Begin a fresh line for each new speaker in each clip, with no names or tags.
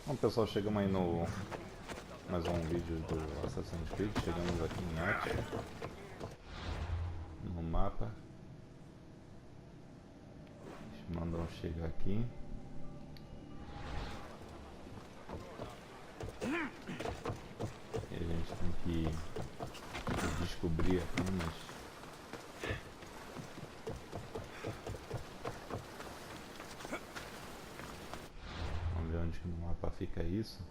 Bom pessoal, chegamos aí no mais um vídeo do Assassin's Creed. Chegamos aqui em Atos, no mapa. Eles mandam chegar aqui. E a gente tem que descobrir apenas. Vamos ver onde que no mapa fica isso.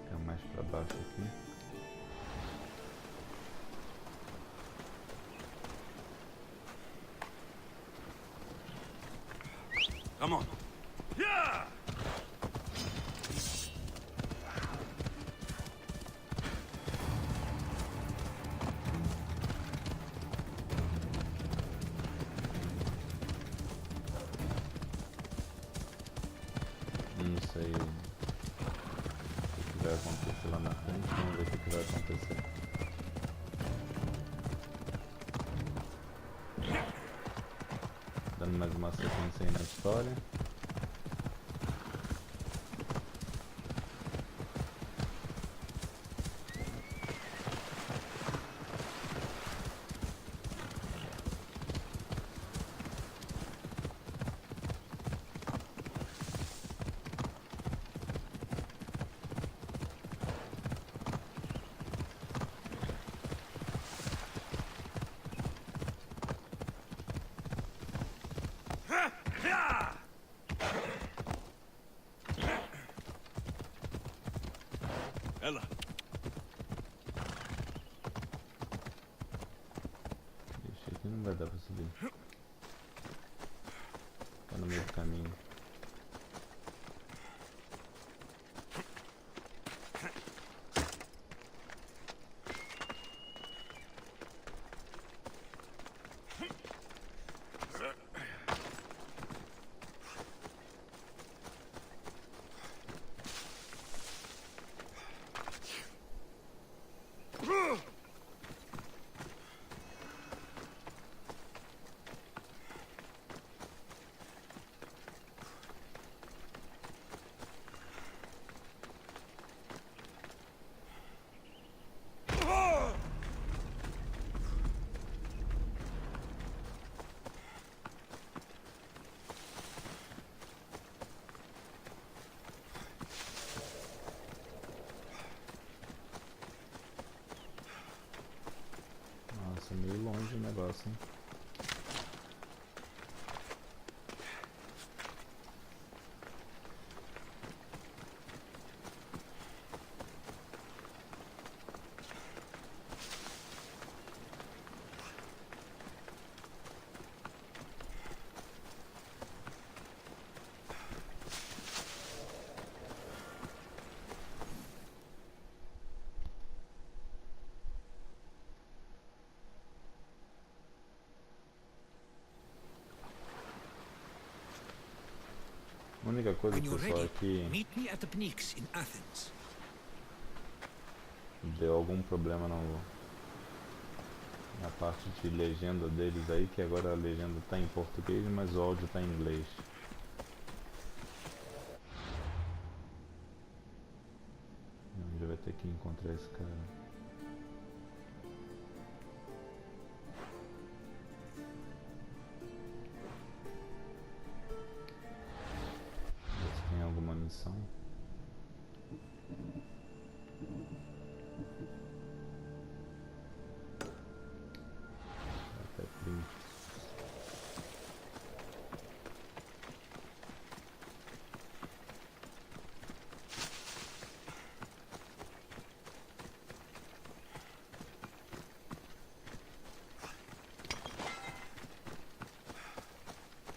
Fica mais para baixo aqui.
Come on. Yeah!
Não sei o que vai acontecer lá na frente. Vamos ver o que vai acontecer. Dando mais uma sequência aí na história.
Ela.
Ixi, aqui não vai dar pra subir. Tá no meio do caminho. Nossa, meio longe o negócio, hein? A única coisa,
When you're
pessoal, é
ready,
que
meet me at the Pnyx in Athens.
deu algum problema na parte de legenda deles aí, que agora a legenda está em português, mas o áudio está em inglês. A gente vai ter que encontrar esse cara. Ver se tem alguma missão. Até print.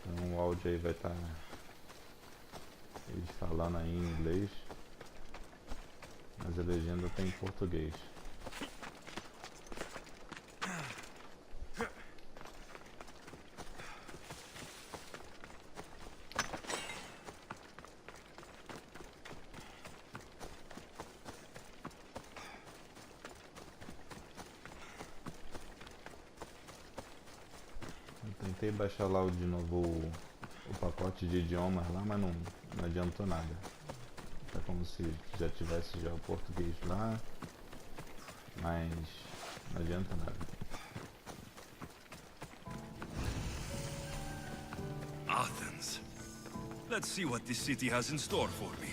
Então o áudio aí vai estar eles falando aí em inglês, mas a legenda está em português. tentei baixar lá de novo o pacote de idiomas lá, mas não adiantou nada. É como se já tivesse já o português lá, mas não adianta nada.
Athens. Let's see what this city has in store for me.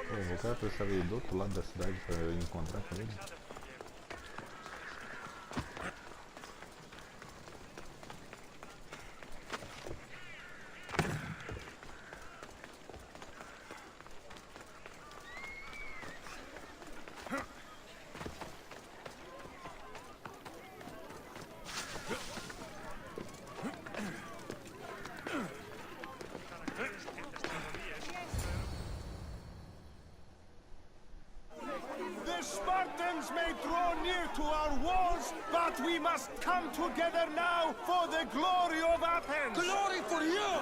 Pô, o cara precisava ir do outro lado da cidade pra eu encontrar com ele.
The Spartans may draw near to our walls, but we must come together now for the glory of Athens!
Glory for you!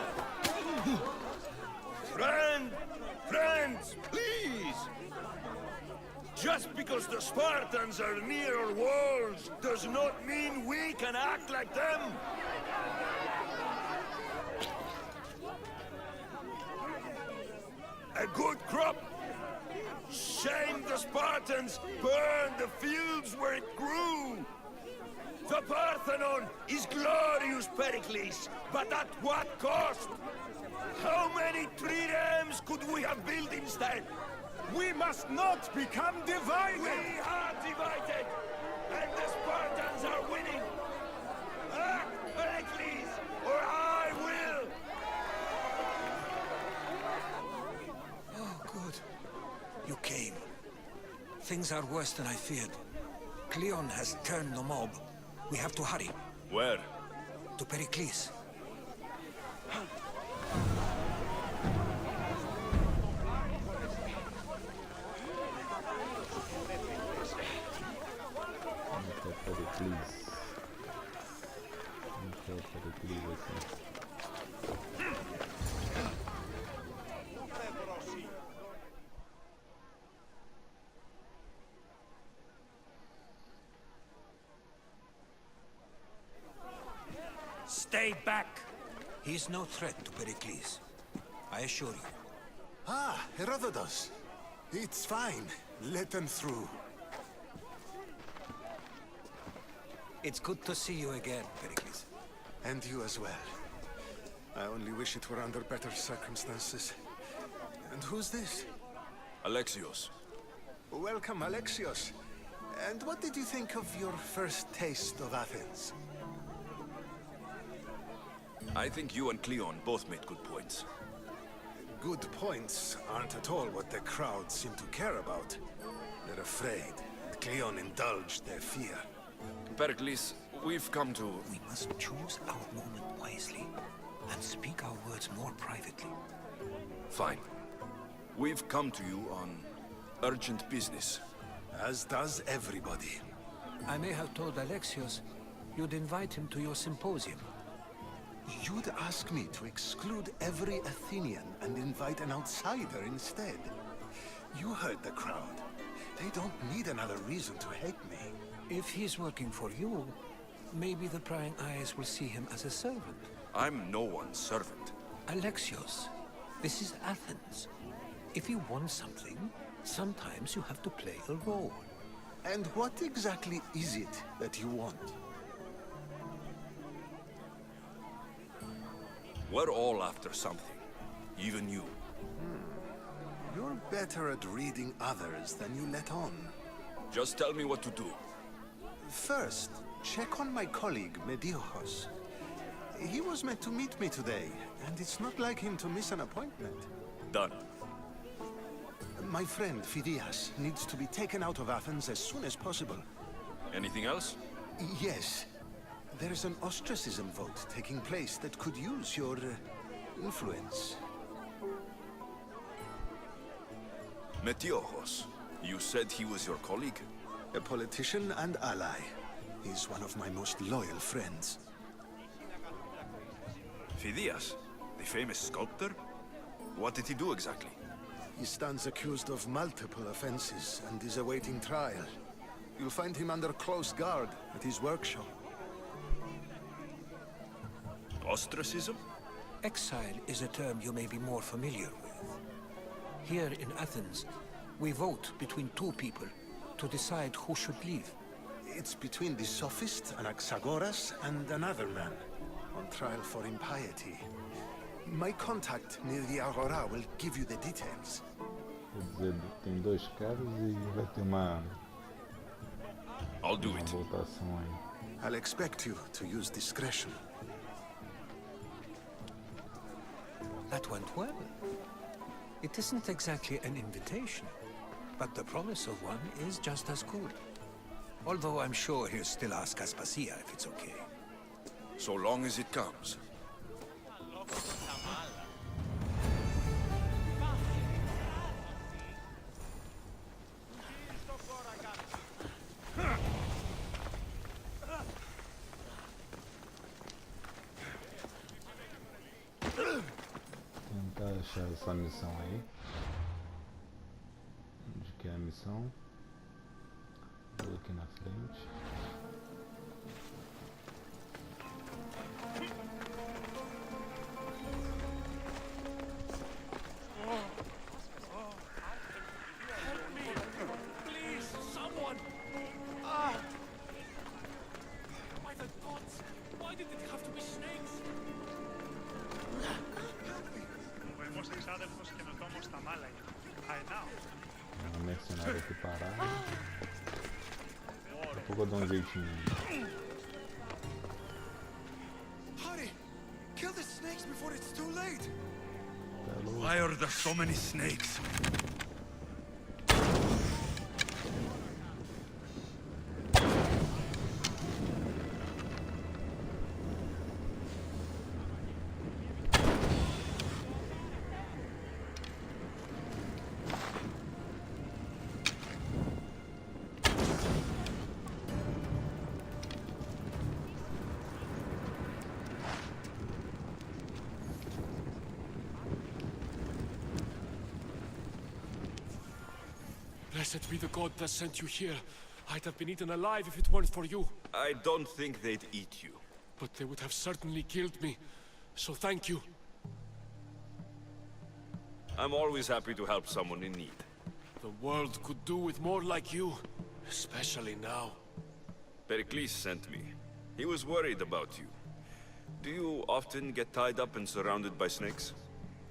Friends, please! Just because the Spartans are near our walls does not mean we can act like them! A good crop! Shame the Spartans burned the fields where it grew! The Parthenon is glorious, Pericles, but at what cost? How many triremes could we have built instead?
We must not become divided!
We are divided, and the Spartans are winning! Act, Pericles, or I will!
Oh, good. You came. Things are worse than I feared. Cleon has turned the mob. We have to hurry.
Where?
To Pericles.
Stay back!
He's no threat to Pericles. I assure you.
Ah, Herodotus. It's fine. Let them through.
It's good to see you again, Pericles.
And you as well. I only wish it were under better circumstances. And who's this?
Alexios.
Welcome, Alexios. And what did you think of your first taste of Athens?
I think you and Cleon both made good points.
Good points aren't at all what the crowd seem to care about. They're afraid, and Cleon indulged their fear.
Pericles, we've come to...
We must choose our moment wisely and speak our words more privately.
Fine. We've come to you on urgent business.
As does everybody.
I may have told Alexios you'd invite him to your symposium.
You'd ask me to exclude every Athenian and invite an outsider instead. You heard the crowd. They don't need another reason to hate me.
If he's working for you, maybe the prying eyes will see him as a servant.
I'm no one's servant.
Alexios, this is Athens. If you want something, sometimes you have to play a role.
And what exactly is it that you want?
We're all after something. Even you.
You're better at reading others than you let on.
Just tell me what to do.
First, check on my colleague, Mediochos. He was meant to meet me today, and it's not like him to miss an appointment.
Done.
My friend, Phidias, needs to be taken out of Athens as soon as possible.
Anything else?
Yes. There's an ostracism vote taking place that could use your influence.
Metiochos. You said he was your colleague?
A politician and ally. He's one of my most loyal friends.
Phidias, the famous sculptor? What did he do exactly?
He stands accused of multiple offenses and is awaiting trial. You'll find him under close guard at his workshop.
Ostracism?
Exile is a term you may be more familiar with. Here in Athens, we vote between two people to decide who should leave.
It's between the sophist Anaxagoras and another man, on trial for impiety. My contact near the Agora will give you the details.
Quer dizer, tem dois caras e vai ter uma
I'll do it.
votação aí.
I'll expect you to use discretion.
That went well. It isn't exactly an invitation, but the promise of one is just as good. Although I'm sure he'll still ask Aspasia if it's okay.
So long as it comes.
Tentar achar essa missão aí. Onde que é a missão? Vou aqui na frente.
Please, someone! By the gods! Why did it have to be snakes?
Uma mercenária aqui parada. Daqui a pouco eu dou um jeitinho.
Hurry! Kill the snakes before it's too late!
Tá louco.
Why are there so many snakes?
Blessed be the god that sent you here. I'd have been eaten alive if it weren't for you.
I don't think they'd eat you.
But they would have certainly killed me. So thank you.
I'm always happy to help someone in need.
The world could do with more like you. Especially now.
Pericles sent me. He was worried about you. Do you often get tied up and surrounded by snakes?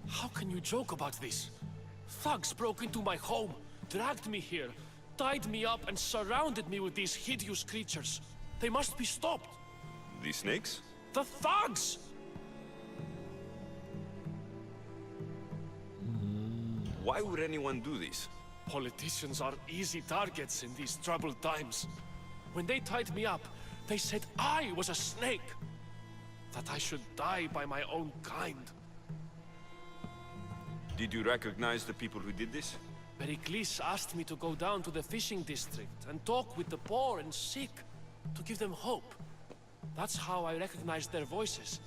How can you joke about this? Thugs broke into my home, dragged me here, tied me up and surrounded me with these hideous creatures. They must be stopped.
The snakes?
The thugs!
Why would anyone do this?
Politicians are easy targets in these troubled times. When they tied me up, They said I was a snake. That I should die by my own kind.
Did you recognize the people who did this?
Pericles asked me to go down to the fishing district and talk with the poor and sick, to give them hope. That's how I recognized their voices.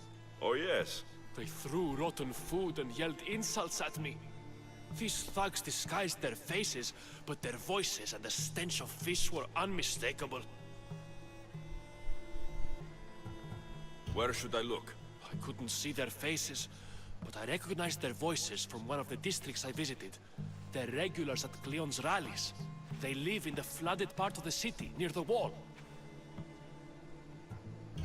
Oh yes.
They threw rotten food and yelled insults at me. These thugs disguised their faces, but their voices and the stench of fish were unmistakable.
Where should I look?
I couldn't see their faces, but I recognized their voices from one of the districts I visited. They're regulars at Cleon's rallies. They live in the flooded part of the city, near the wall.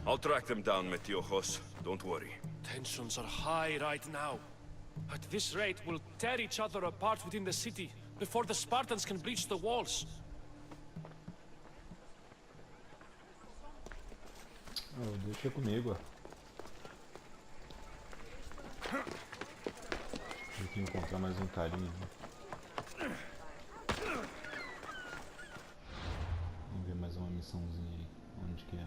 I'll track them down, Metiojos. Don't worry.
Tensions are high right now. At this rate, we'll tear each other apart within the city, before the Spartans can breach the walls.
Oh, deixa comigo, ó. Tem que encontrar mais um carinha. Vamos ver mais uma missãozinha aí. Onde que é?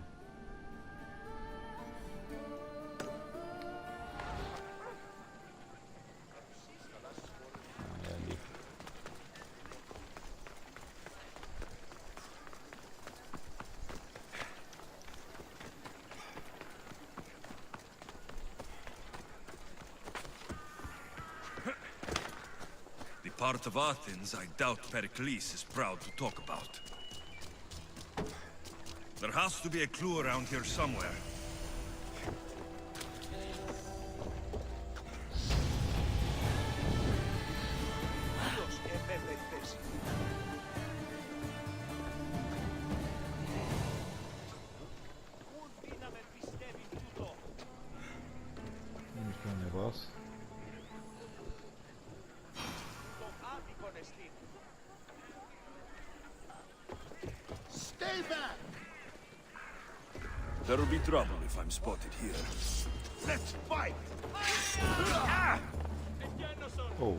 Ah, é ali.
The part of Athens I doubt Pericles is proud to talk about. There has to be a clue around here somewhere.
Onde que é o negócio?
Stay back!
There'll be trouble if I'm spotted here.
Let's fight!
Oh,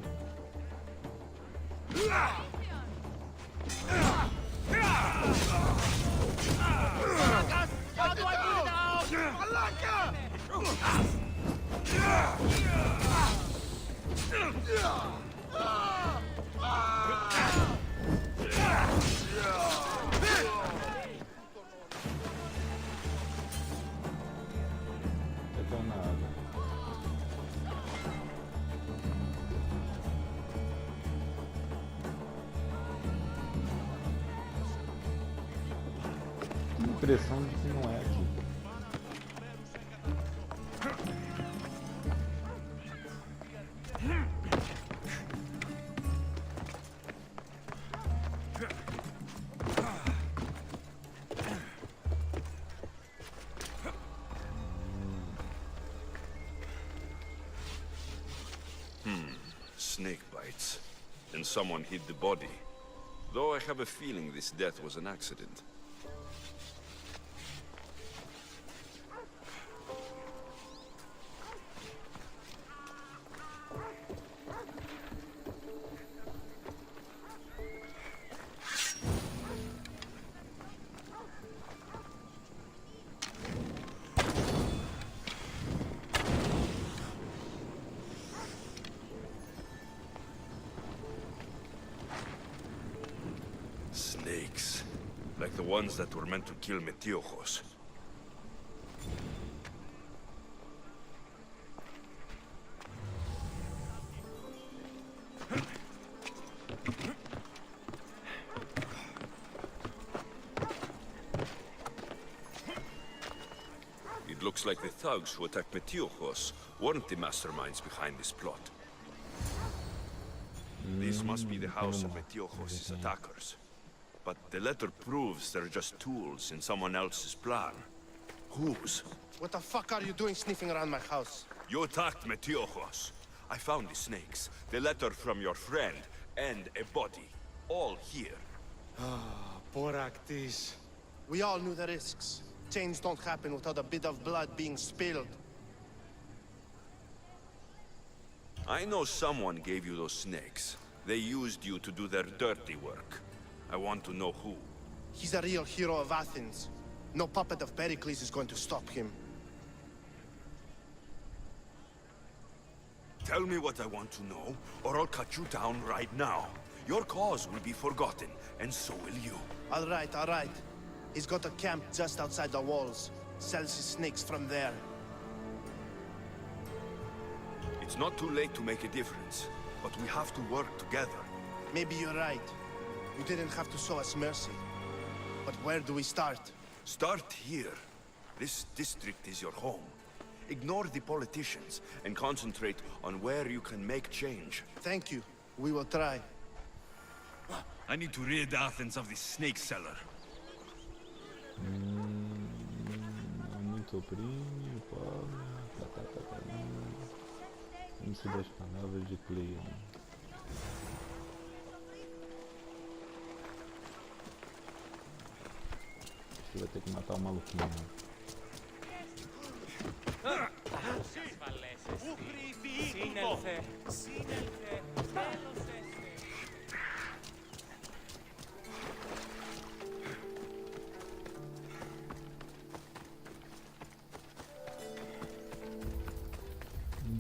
pegou na água. Tenho impressão de que não é aqui.
Snake bites. And someone hid the body. Though I have a feeling this death was an accident. Snakes. Like the ones that were meant to kill Metiojos. It looks like the thugs who attacked Metiojos weren't the masterminds behind this plot. This must be the house of Metiojos' attackers. But the letter proves they're just tools in someone else's plan. Whose?
What the fuck are you doing sniffing around my house?
You attacked Metiojos. I found the snakes, the letter from your friend, and a body. All here.
Poor Actis. We all knew the risks. Change don't happen without a bit of blood being spilled.
I know someone gave you those snakes. They used you to do their dirty work. I want to know who.
He's a real hero of Athens. No puppet of Pericles is going to stop him.
Tell me what I want to know, or I'll cut you down right now. Your cause will be forgotten, and so will you.
All right, all right. He's got a camp just outside the walls. Sells his snakes from there.
It's not too late to make a difference, but we have to work together.
Maybe you're right. You didn't have to show us mercy. But where do we start?
Start here. This district is your home. Ignore the politicians and concentrate on where you can make change.
Thank you. We will try.
I need to rid Athens of the snake seller.
Muito oprime, pobre. Índice das palavras de Cleon. Acho que vai ter que matar o maluquinho.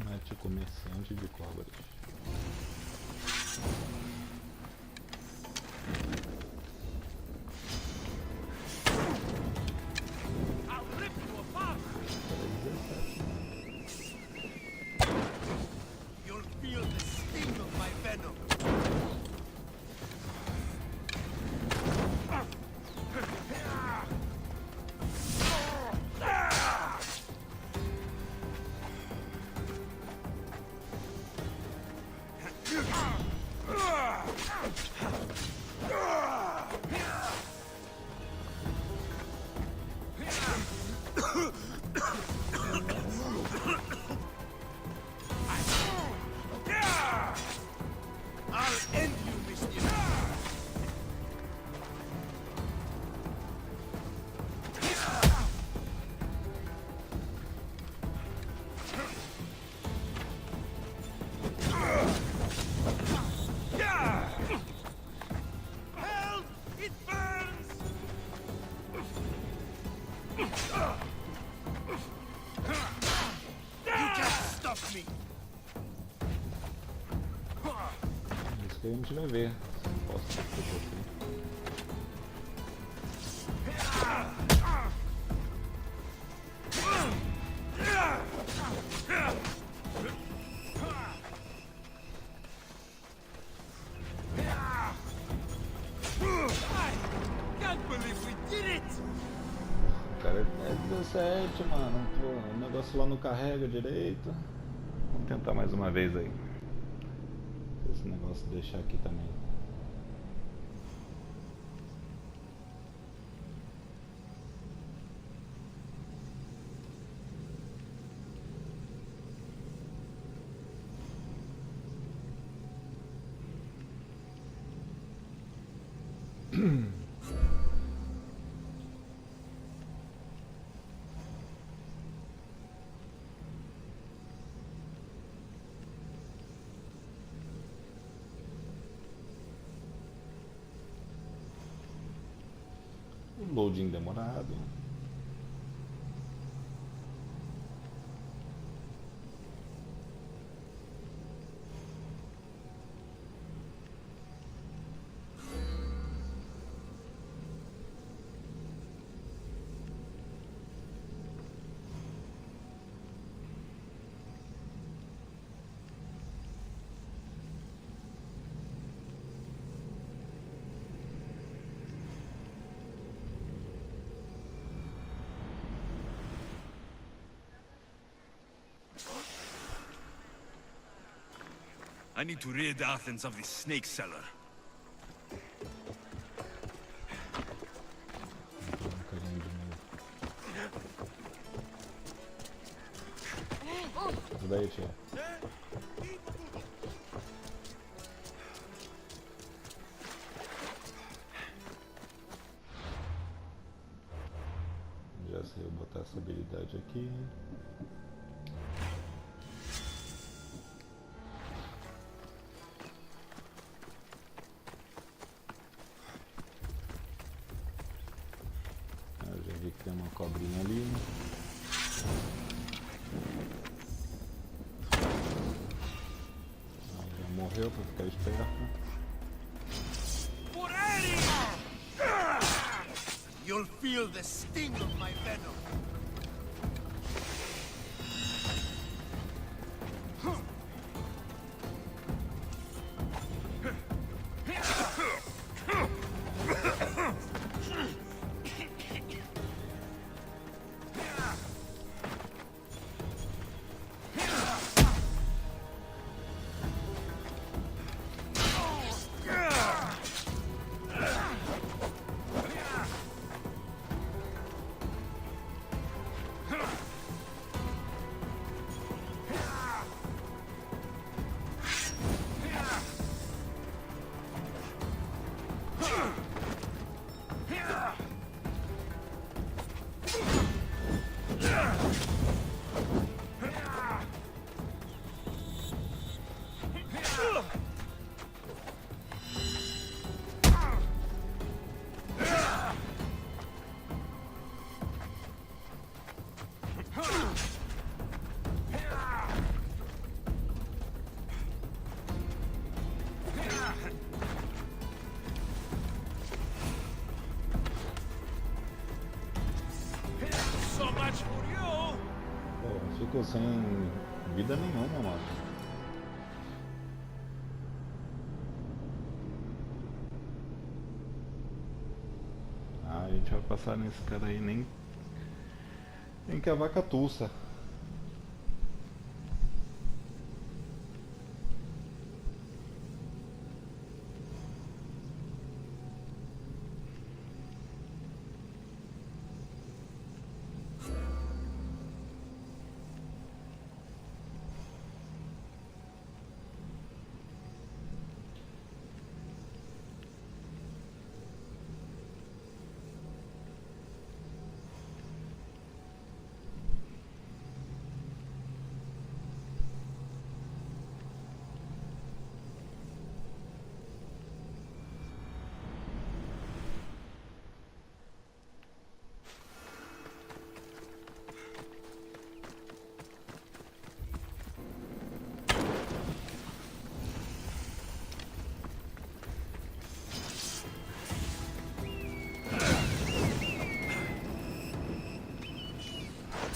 Mate comerciante de cobras.
You'll feel the sting of my venom. I'll end you, mischief. Help! It burns! You can't stop me!
Isso que a gente vai ver. Se eu posso fazer você.
Can't believe we did it!
O cara é 17, mano. Pô, o negócio lá não carrega direito. Vamos tentar mais uma vez aí. Esse negócio deixar aqui também. Loading demorado.
I need to rid Athens of the snake seller.
Um carinho de novo. Tudo daí, tia. Já sei, eu vou botar essa habilidade aqui. Eu já vi que tem correu pra ficar esperto.
You'll feel the sting of my venom.
Pô, ficou sem vida nenhuma, mano. Ah, a gente vai passar nesse cara aí nem que a vaca tussa.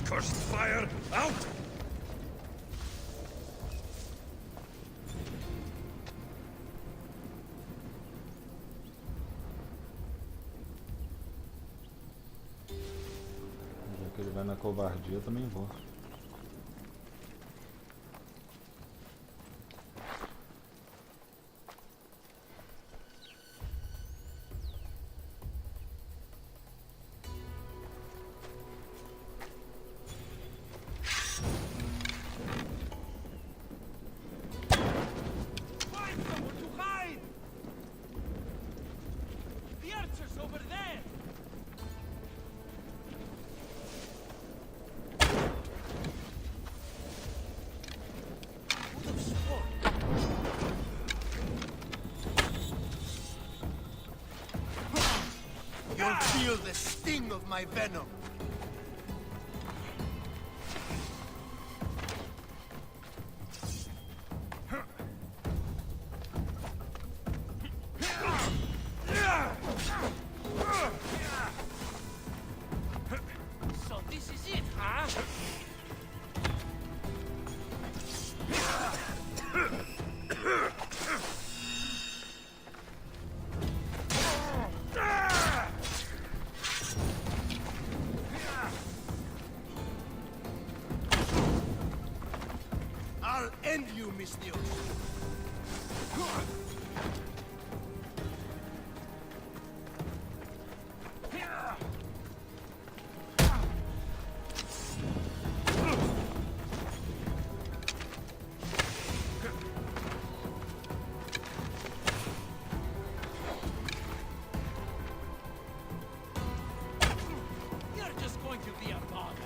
Cursed fire, out!
Já que ele vai na covardia, eu também vou.
You'll feel the sting of my venom.
So this is it, huh?
I'll end you, Misnios.
You're just going to be a bother.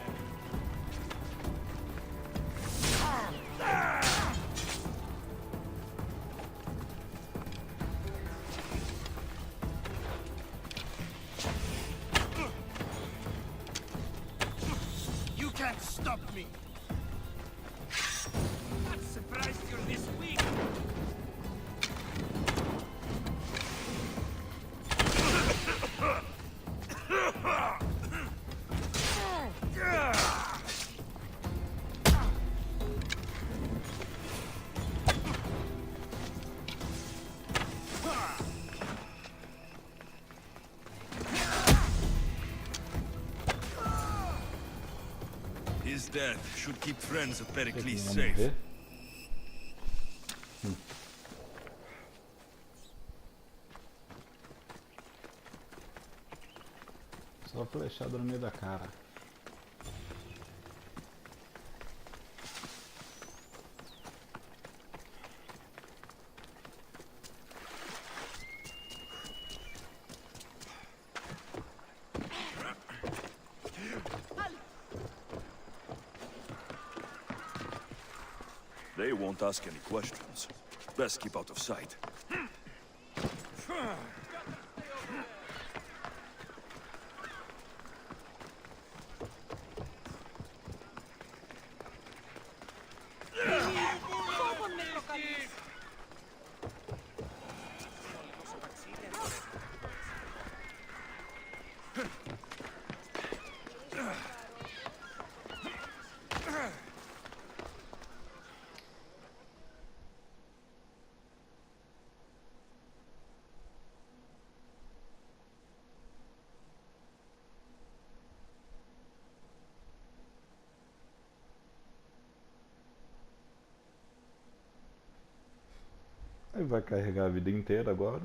You can't stop me.
Not surprised you're this weak.
His death should keep friends of Pericles
Vamos
safe.
ver. Só flechada no meio da cara.
They won't ask any questions. Best keep out of sight.
Aí vai carregar a vida inteira agora.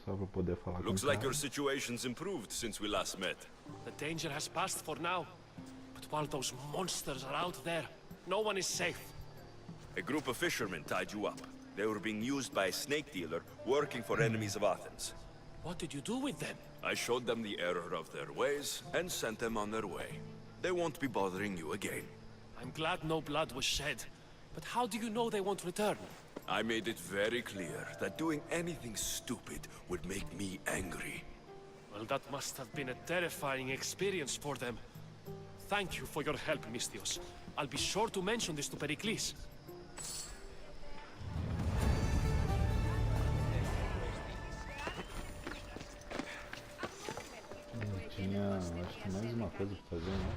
Só pra poder falar com o
Looks like
cara.
your situation's improved since we last met.
The danger has passed for now. But while those monsters are out there, no one is safe.
A group of fishermen tied you up. They were being used by a snake dealer working for enemies of Athens.
What did you do with them?
I showed them the error of their ways and sent them on their way. They won't be bothering you again.
I'm glad no blood was shed. But how do you know they won't return?
I made it very clear that doing anything stupid would make me angry.
Well, that must have been a terrifying experience for them. Thank you for your help, Misthios. I'll be sure to mention this to Pericles.
Tinha, acho que mais uma coisa pra fazer, né?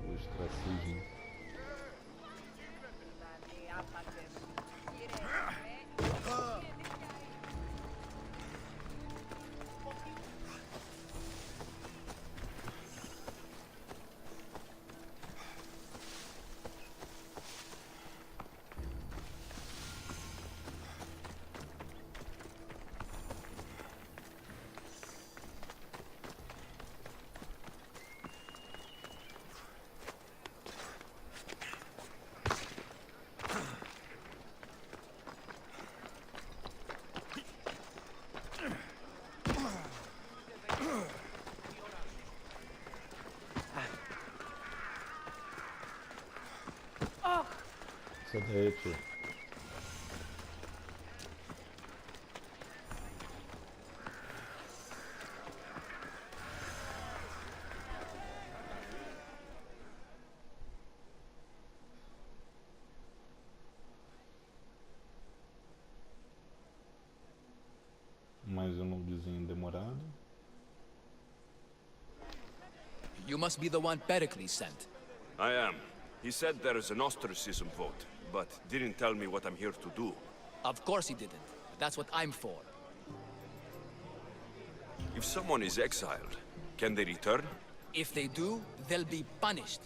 O ostracismo. Sai daí, tio. Mais um loadzinho demorado.
You must be the one Pericles sent.
I am. He said there is an ostracism vote, but didn't tell me what I'm here to do.
Of course he didn't. That's what I'm for.
If someone is exiled, can they return?
If they do, they'll be punished.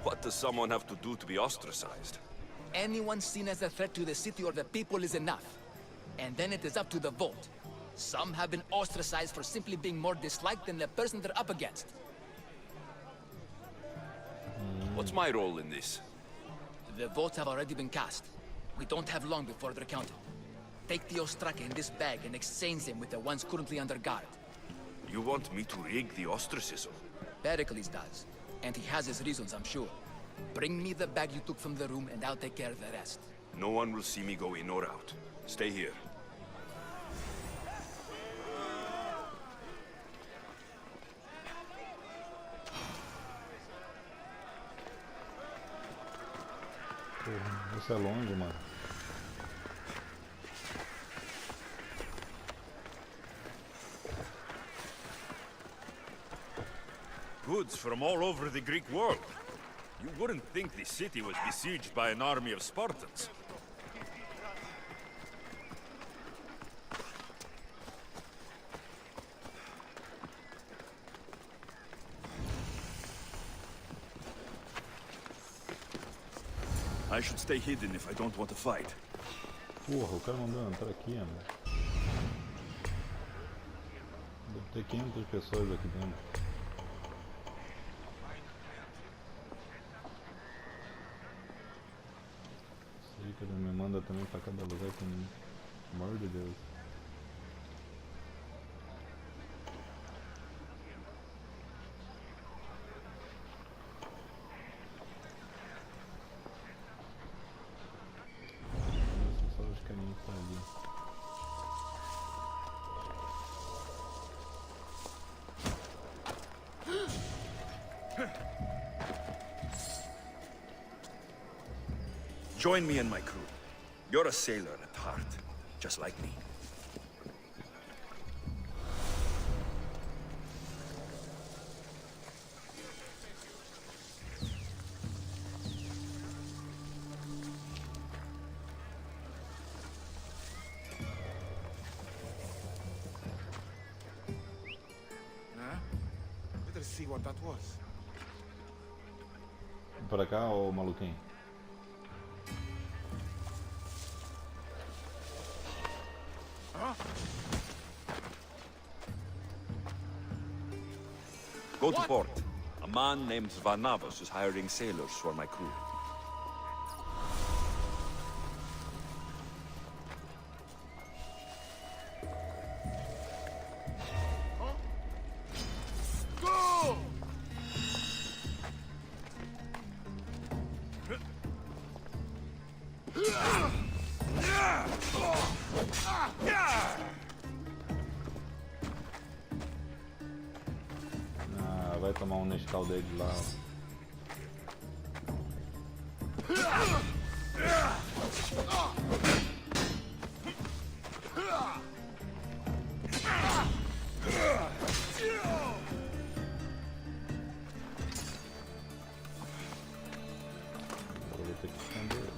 What does someone have to do to be ostracized?
Anyone seen as a threat to the city or the people is enough. And then it is up to the vote. Some have been ostracized for simply being more disliked than the person they're up against.
What's my role in this?
The votes have already been cast. We don't have long before they're counted. Take the ostraka in this bag and exchange them with the ones currently under guard.
You want me to rig the ostracism?
Pericles does. And he has his reasons, I'm sure. Bring me the bag you took from the room and I'll take care of the rest.
No one will see me go in or out. Stay here.
Porra, isso é longe, mano.
Goods from all over the Greek world. You wouldn't think the city was besieged by an army of Spartans. I should stay hidden if I don't want to fight.
Porra, o cara mandou eu entrar aqui, mano. Deve ter 500 pessoas aqui dentro. Sei que ele me manda também pra cada lugar que nem... Pelo amor de Deus. Só os caminhos que estão ali.
Join me and my crew. You're a sailor at heart, just like me.
Better see what that was.
Pra cá, ô maluquinho?
Go to port. A man named Varnavos is hiring sailors for my crew.
Go!
Ah, vai tomar Nescau dele lá, ó. Eu vou ter que esconder ele.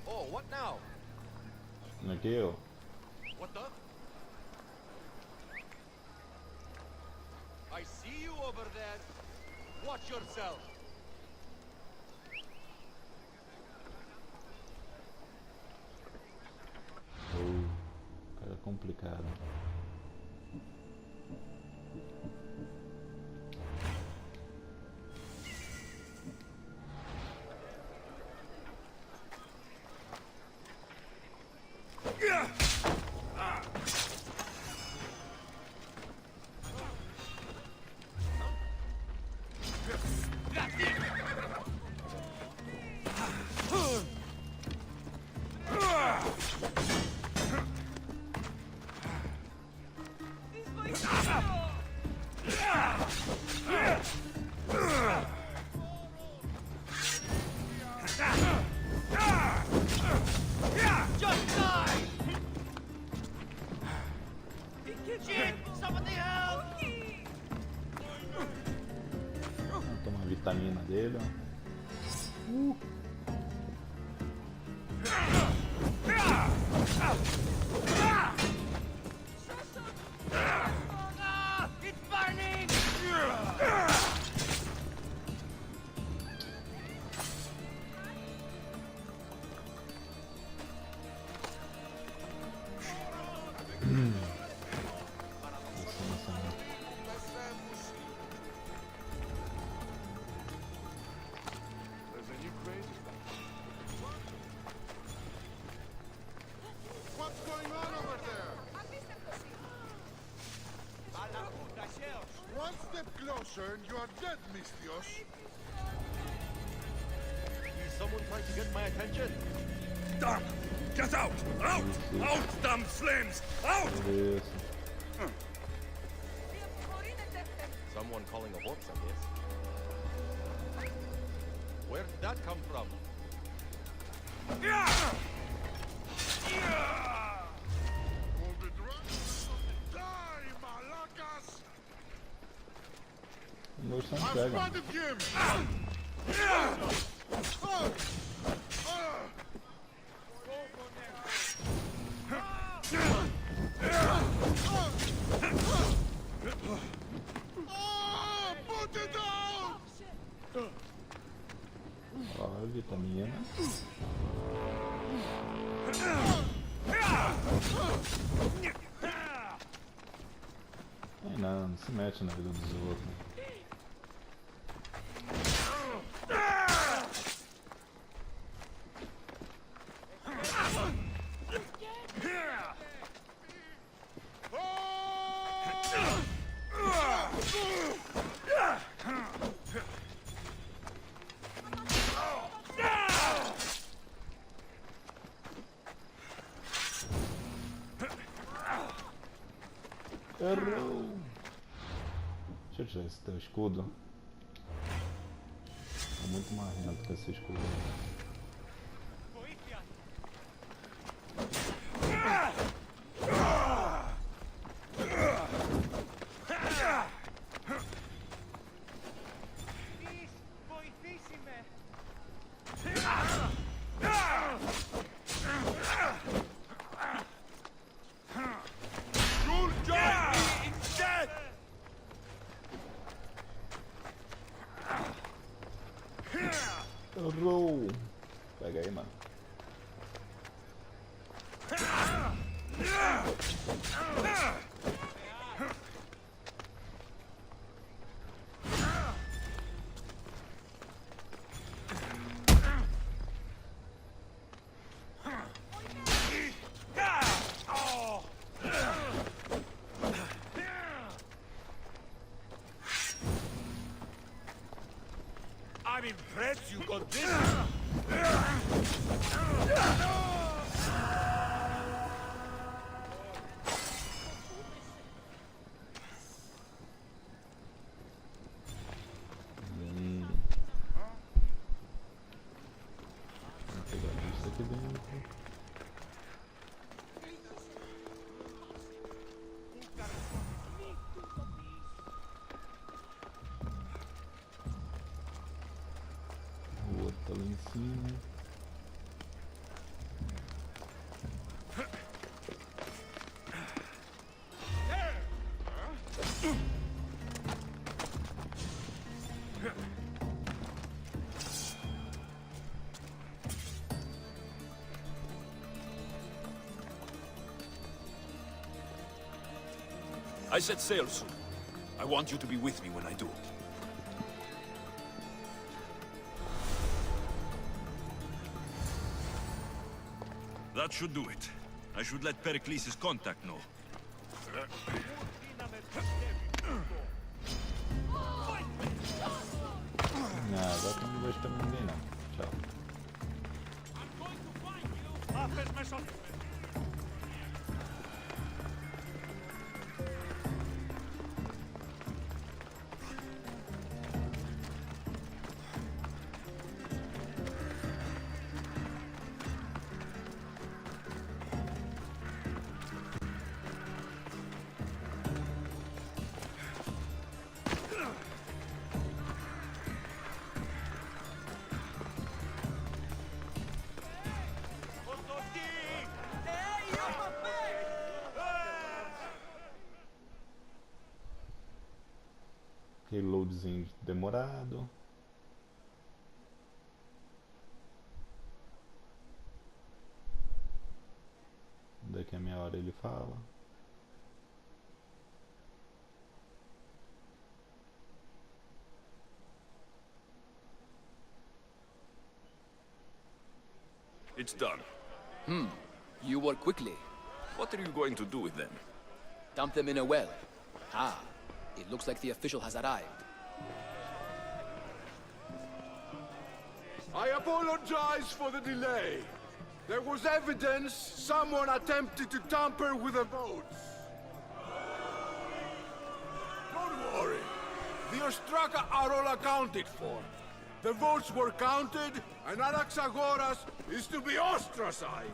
Oh, what now?
Aqui, ó.
What the? I see you over there. Watch yourself.
Cara complicado. Toma a vitamina dele, ó.
It's burning! There's a new craze. What's going on over there? One step closer and you are dead, Mistios. Is someone trying to get my attention?
Damn! Get out! Out! Out, damn flames! Out!
Isso.
Someone calling a horse, I guess. Where did that come from?
O meu não
I've
pega.
spotted him!
Ó, vitamina. Não se mete na vida dos outros. Errou! Deixa eu tirar esse teu escudo. Tá muito marrento com esse escudo aí. Errou! Pega aí, mano.
I'm impressed you got this.
Vou pegar isso aqui dentro. O outro tá lá em cima.
I set sail soon. I want you to be with me when I do. That should do it. I should let Pericles' contact know.
Não, agora eu não vou esperar ninguém não. Tchau. Reloadzinho demorado. Daqui a meia hora ele fala.
It's done.
You work quickly.
What are you going to do with them?
Dump them in a well. Ah, it looks like the official has arrived.
I apologize for the delay. There was evidence someone attempted to tamper with the votes. Don't worry. The Ostraka are all accounted for. The votes were counted, and Anaxagoras is to be ostracized.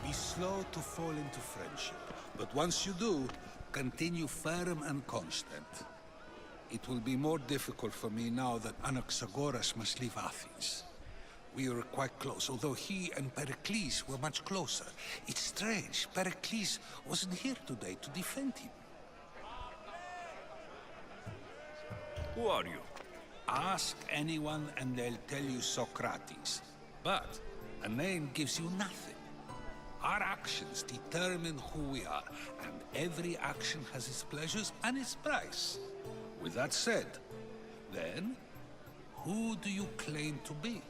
This
slow to fall into friendship, but once you do, continue firm and constant. It will be more difficult for me now that Anaxagoras must leave Athens. We were quite close, although he and Pericles were much closer. It's strange, Pericles wasn't here today to defend him.
Who are you?
Ask anyone and they'll tell you Socrates. But a name gives you nothing. Our actions determine who we are, and every action has its pleasures and its price. With that said, then, who do you claim to be?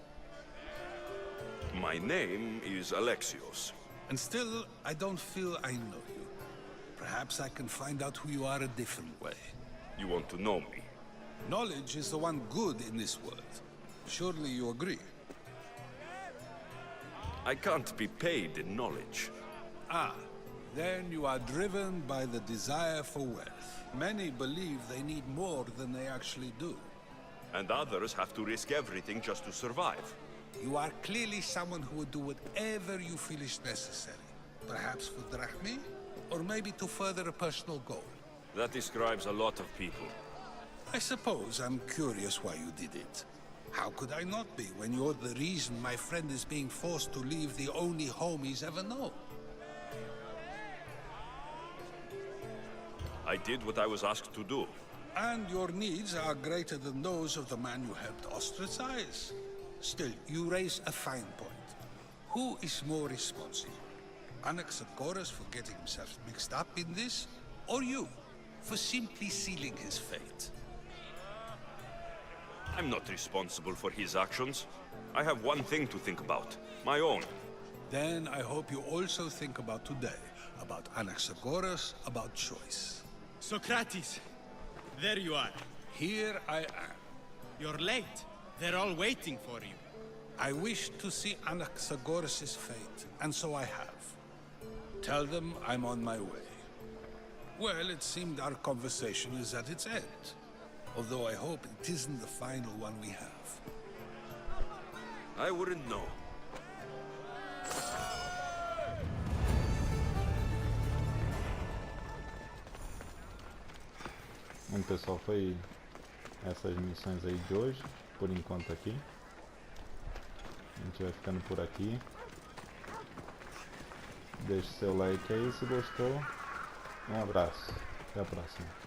My name is Alexios.
And still, I don't feel I know you. Perhaps I can find out who you are a different way.
You want to know me?
Knowledge is the one good in this world. Surely you agree?
I can't be paid in knowledge.
Ah, then you are driven by the desire for wealth. Many believe they need more than they actually do.
And others have to risk everything just to survive.
You are clearly someone who would do whatever you feel is necessary. Perhaps for drachmae, or maybe to further a personal goal.
That describes a lot of people.
I suppose I'm curious why you did it. How could I not be when you're the reason my friend is being forced to leave the only home he's ever known?
I did what I was asked to do.
And your needs are greater than those of the man you helped ostracize. Still, you raise a fine point. Who is more responsible? Anaxagoras for getting himself mixed up in this? Or you, for simply sealing his fate?
I'm not responsible for his actions. I have one thing to think about. My own.
Then I hope you also think about today. About Anaxagoras, about choice.
Socrates! There you are.
Here I am.
You're late. They're all waiting for you.
I wish to see Anaxagoras' fate, and so I have. Tell them I'm on my way. Well, it seemed our conversation is at its end. Although I hope it isn't the final one we have.
I wouldn't know.
Bom, pessoal, foi essas missões aí de hoje, por enquanto aqui. A gente vai ficando por aqui. Deixe seu like aí se gostou. Um abraço. Até a próxima.